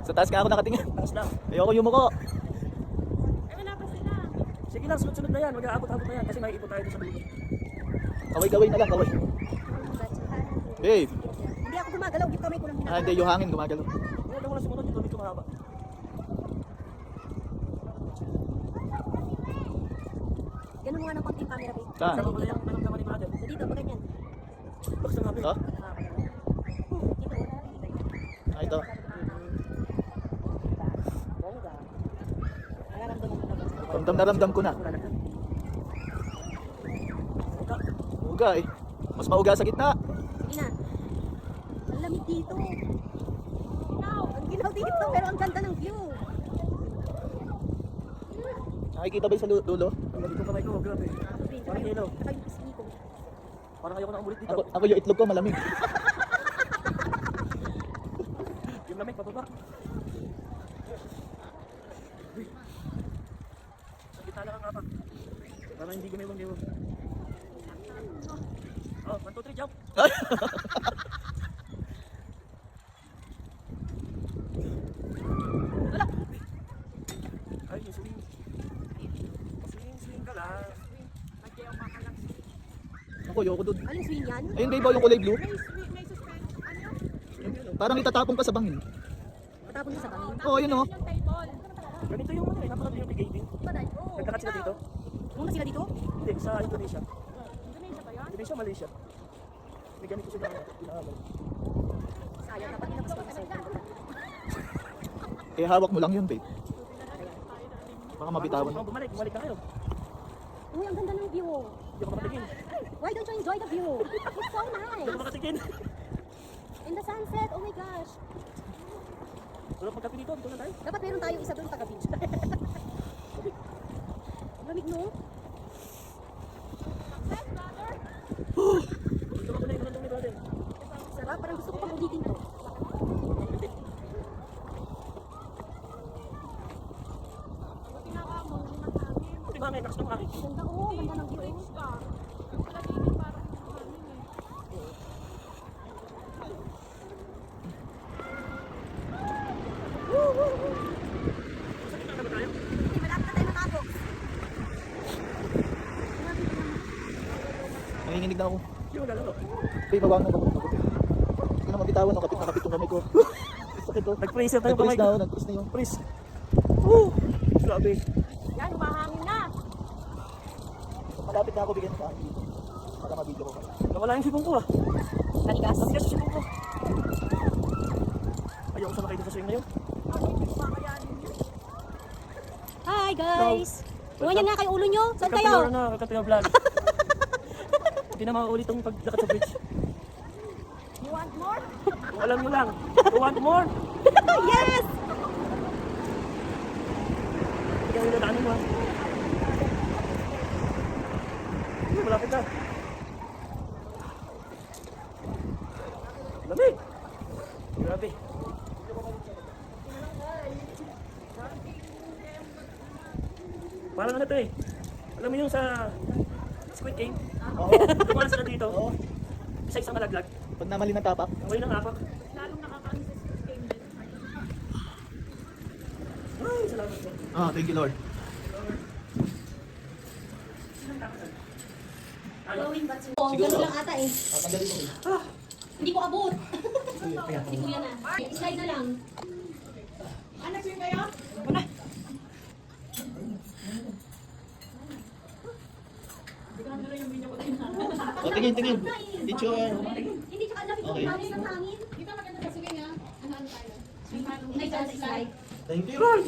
Sa taas ka ako nakatingin. Taas lang. Ayoko yung muko. Eh, wala pa sila. Sige lang, sunod-sunod na yan. Mag-aabot-abot na yan kasi may ipot tayo sa dulo. Kaway-kaway na lang, kaway. Babe. Hindi ako gumagalaw, yung kamay ko lang Ah, hindi, yung hangin gumagalaw. Huwag mo lang sumunod, yung medyo mahaba. Ganun mo nga ng konting camera, babe. Saan? Sama mo na yung naman ni brother. Dito, pa ganyan. Basta nga, babe. Oh? Dito, Ah, ito. nararamdaman ko na ba? Ramdam na ramdam ko na. Uga eh. Mas mauga sa gitna. Sige na. Ang lamig dito. Ang ginaw dito, pero ang ganda ng view. Nakikita ba yung sa dulo? Ang lagi kong kamay ko, grabe. Parang ilaw. Saka yung pisngi ko. Parang ayoko na umulit dito. Ako yung itlog ko malamig. Yung lamig, pababa. Uy. Sa gitna lang ang apak. Parang hindi gumiwang-giwang. Oh, 1, 2, 3, jump! Wala. Ay, yung swing. Swing ka lang. Ako, ayoko doon. Anong swing yan? Ayun babe, yung kulay blue. May suspend. Ano? Parang itatapon ka sa bangin. Matapon mo sa bangin. Oo, yun oh. Ganito yung ano eh, napakaganda yung tigaiting. Nagkakat sila dito? Pumunta sila dito? Hindi, sa Indonesia. Indonesia ba yan? Indonesia, Malaysia. May ganito sila pinaamal. Sayang, dapat nilabas ko sa cellphone ko. Eh, hawak mo lang yun babe. Baka mabitawan mo. Bumalik na kayo. Uy, ang ganda ng view. Hindi ako makatingin. Why don't you enjoy the view? It's so Hindi ako nice. makatingin. In the sunset, oh my gosh. Tulog magkapi dito, dito na tayo. Dapat meron tayong isa doon taga-beach. Lamig, no? Dito ako na yung nandang ni brother. Sarap, parang gusto ko pang ulitin to. Di ba, may nakas ng akin. Ganda, oh, ganda ng view. Sa gitna na ba tayo? Hindi, malapit na tayo matapos. Nanginginig na ako. Yung lalaro. Babe, bawang na ako. Hindi na mabitawan, no? Kapit na kapit yung kamay ko. Sakit oh. Nag-freezer tayo kamay Nag-freeze na ko. ako, nag-freeze na yun. Freeze. Woo! Grabe. Yan, umahangin na. Malapit na ako bigyan sa akin. Para mabidyo ko. Nawala yung sipong ko ah. Naligas. Natigas yung sipong ko. Ayoko sumakay dito sa swing na yun. Hi, guys. Tumanyan nga kayo ulo nyo. Saan kayo? Kakapilor na, kakapilor vlog. Hindi na makaulit ang paglakat sa bridge. You want more? Kung alam nyo lang. You want more? Yes! Hindi kami nadaanin mo ah. Malapit na. Lamig. Grabe. Parang ano to eh. Alam mo yung sa Squid Game? Oo. Tumahan sila dito. Oo. Isa-isang malaglag. Pag namali ng tapak. Ang way ng apak. Lalong nakakaano sa Squid Game din. Ay, salamat po. Ah, thank you Lord. Going back to... Oh, ganun lang ata eh. Ah, tanggalin mo. Hindi ko abot. Si Kuya na. Slide na lang. Anak yun kayo? Wala. Oh, tingin. Picture. Hindi, tsaka lamig Okay. ng hangin ng hangin. Dito maganda sa sige nga. Ano tayo? May chance slide. Thank you Lord.